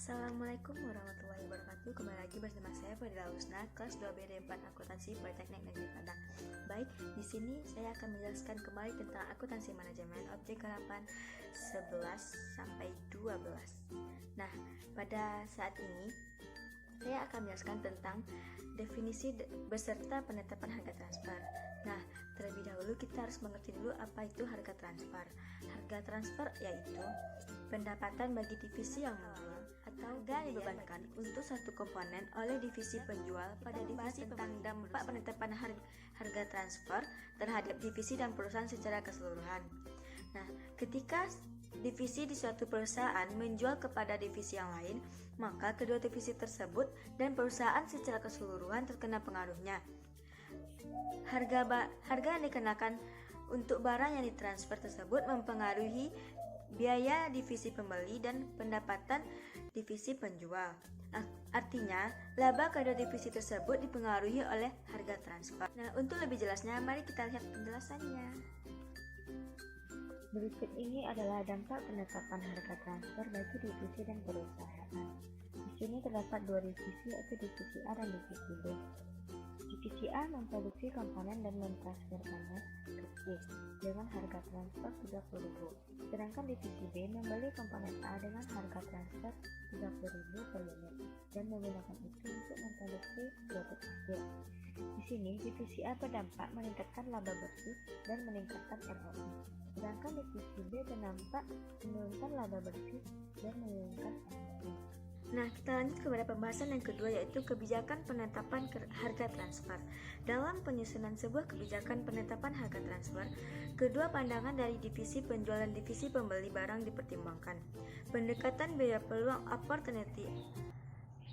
Assalamualaikum warahmatullahi wabarakatuh. Kembali lagi bersama saya Fadila Husna, kelas 2B D4 Akuntansi Politeknik Negeri Padang. Baik, di sini saya akan menjelaskan kembali tentang akuntansi manajemen objek harapan 11 sampai 12. Nah, pada saat ini saya akan menjelaskan tentang definisi beserta penetapan harga transfer. Nah, terlebih dahulu kita harus mengerti dulu apa itu harga transfer. Harga transfer yaitu pendapatan bagi divisi yang menjual atau harga yang dibebankan untuk satu komponen oleh divisi penjual pada divisi tentang dampak penetapan harga transfer terhadap divisi dan perusahaan secara keseluruhan. Nah, ketika divisi di suatu perusahaan menjual kepada divisi yang lain, maka kedua divisi tersebut dan perusahaan secara keseluruhan terkena pengaruhnya. Harga yang dikenakan untuk barang yang ditransfer tersebut mempengaruhi biaya divisi pembeli dan pendapatan divisi penjual. Artinya, laba kedua divisi tersebut dipengaruhi oleh harga transfer. Nah, untuk lebih jelasnya, mari kita lihat penjelasannya. Berikut ini adalah dampak penetapan harga transfer bagi divisi dan perusahaan. Di sini terdapat dua divisi, yaitu divisi A dan divisi B. Divisi A memproduksi komponen dan mentransferkannya ke C dengan harga transfer Rp30.000. Sedangkan divisi B membeli komponen A dengan harga transfer Rp30.000 per unit dan menggunakan itu untuk memproduksi produk akhir. Di sini divisi A berdampak meningkatkan laba bersih dan meningkatkan ROI. Sedangkan divisi B berdampak menurunkan laba bersih dan menurunkan ROI. Nah, kita lanjut kepada pembahasan yang kedua, yaitu kebijakan penetapan harga transfer. Dalam penyusunan sebuah kebijakan penetapan harga transfer, kedua pandangan dari divisi penjual dan divisi pembeli barang dipertimbangkan. Pendekatan biaya peluang opportunity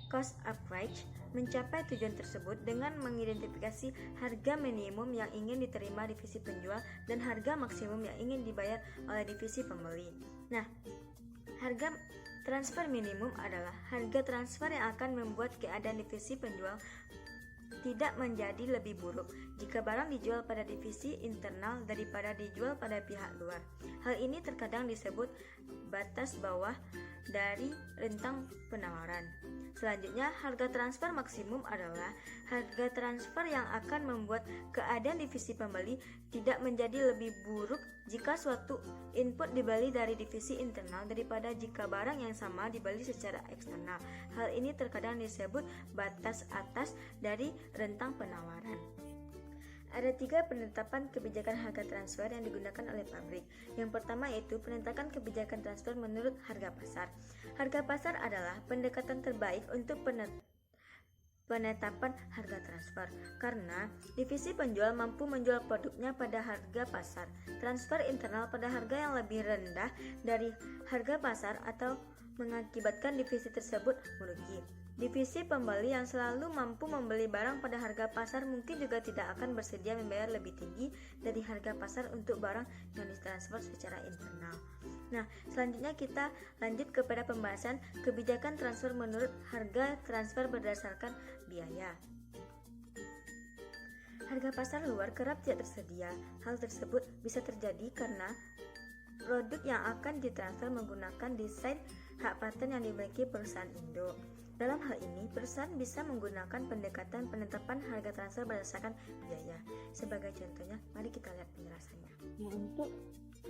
cost average mencapai tujuan tersebut dengan mengidentifikasi harga minimum yang ingin diterima divisi penjual dan harga maksimum yang ingin dibayar oleh divisi pembeli. Nah, harga transfer minimum adalah harga transfer yang akan membuat keadaan divisi penjual tidak menjadi lebih buruk jika barang dijual pada divisi internal daripada dijual pada pihak luar. Hal ini terkadang disebut batas bawah dari rentang penawaran. Selanjutnya, harga transfer maksimum adalah harga transfer yang akan membuat keadaan divisi pembeli tidak menjadi lebih buruk jika suatu input dibeli dari divisi internal daripada jika barang yang sama dibeli secara eksternal. Hal ini terkadang disebut batas atas dari rentang penawaran. Ada 3 penetapan kebijakan harga transfer yang digunakan oleh pabrik. Yang pertama yaitu penetapan kebijakan transfer menurut harga pasar. Harga pasar adalah pendekatan terbaik untuk penetapan harga transfer karena divisi penjual mampu menjual produknya pada harga pasar, transfer internal pada harga yang lebih rendah dari harga pasar atau mengakibatkan divisi tersebut merugi. Divisi pembeli yang selalu mampu membeli barang pada harga pasar mungkin juga tidak akan bersedia membayar lebih tinggi dari harga pasar untuk barang yang ditransfer secara internal. Nah, selanjutnya kita lanjut kepada pembahasan kebijakan transfer menurut harga transfer berdasarkan biaya. Harga pasar luar kerap tidak tersedia. Hal tersebut bisa terjadi karena produk yang akan ditransfer menggunakan desain hak paten yang dimiliki perusahaan Indo. Dalam hal ini, perusahaan bisa menggunakan pendekatan penetapan harga transfer berdasarkan biaya. Sebagai contohnya, mari kita lihat penjelasannya. Nah, untuk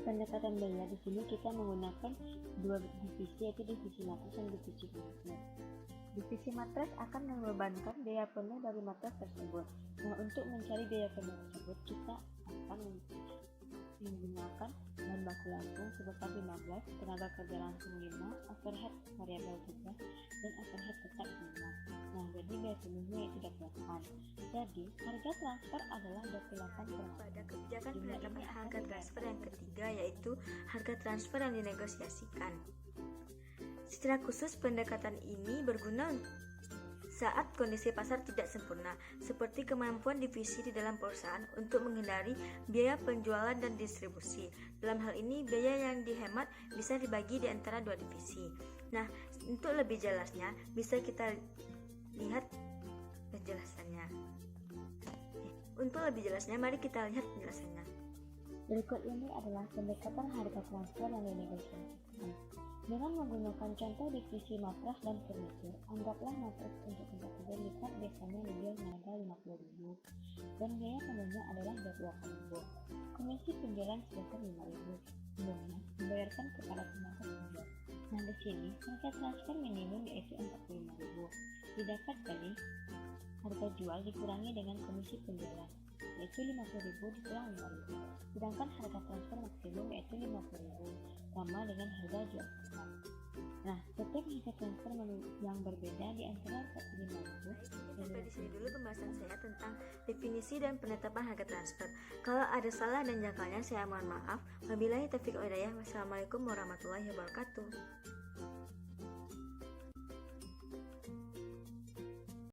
pendekatan biaya di sini kita menggunakan dua divisi, yaitu divisi matras dan divisi matras. Divisi matras akan membebankan biaya penuh dari matras tersebut. Nah, untuk mencari biaya penuh tersebut, kita akan menggunakan bahan baku langsung sebesar 15, tenaga kerja langsung 5, overhead variabel 3, dan overhead tetap 5. Nah, jadi biaya penuhnya itu 28. Jadi, harga transfer adalah 28%. Pada kebijakan penetapan harga transfer yang ketiga, yaitu harga transfer yang dinegosiasikan. Secara khusus, pendekatan ini berguna saat kondisi pasar tidak sempurna, seperti kemampuan divisi di dalam perusahaan untuk menghindari biaya penjualan dan distribusi. Dalam hal ini, biaya yang dihemat bisa dibagi di antara dua divisi. Nah, untuk lebih jelasnya, bisa kita lihat penjelasannya. Untuk lebih jelasnya, mari kita lihat penjelasannya. Berikut ini adalah pendekatan harga transfer yang dinegosiasikan. Dengan menggunakan contoh divisi matras dan furnitur, anggaplah matras untuk tempat tidur lipat biasanya dijual harga Rp50.000 dan biaya panennya adalah Rp20.000. Komisi penjualan sebesar Rp5.000 sebelumnya dibayarkan kepada pemangkas penjual. Nah, di sini harga transfer minimum yaitu Rp45.000 didapat dari harga jual dikurangi dengan komisi penjualan, yaitu Rp50.000 dikurang Rp5.000. Sedangkan harga transfer maksimum yaitu Rp50.000 sama dengan harga jual sekarang. Nah, setiap harga transfer yang berbeda di antara Rp5.000 Sampai di sini dulu pembahasan saya tentang definisi dan penetapan harga transfer. Kalau ada salah dan jangkalnya saya mohon maaf. Wabillahi taufiq wal hidayah. Wassalamualaikum warahmatullahi wabarakatuh.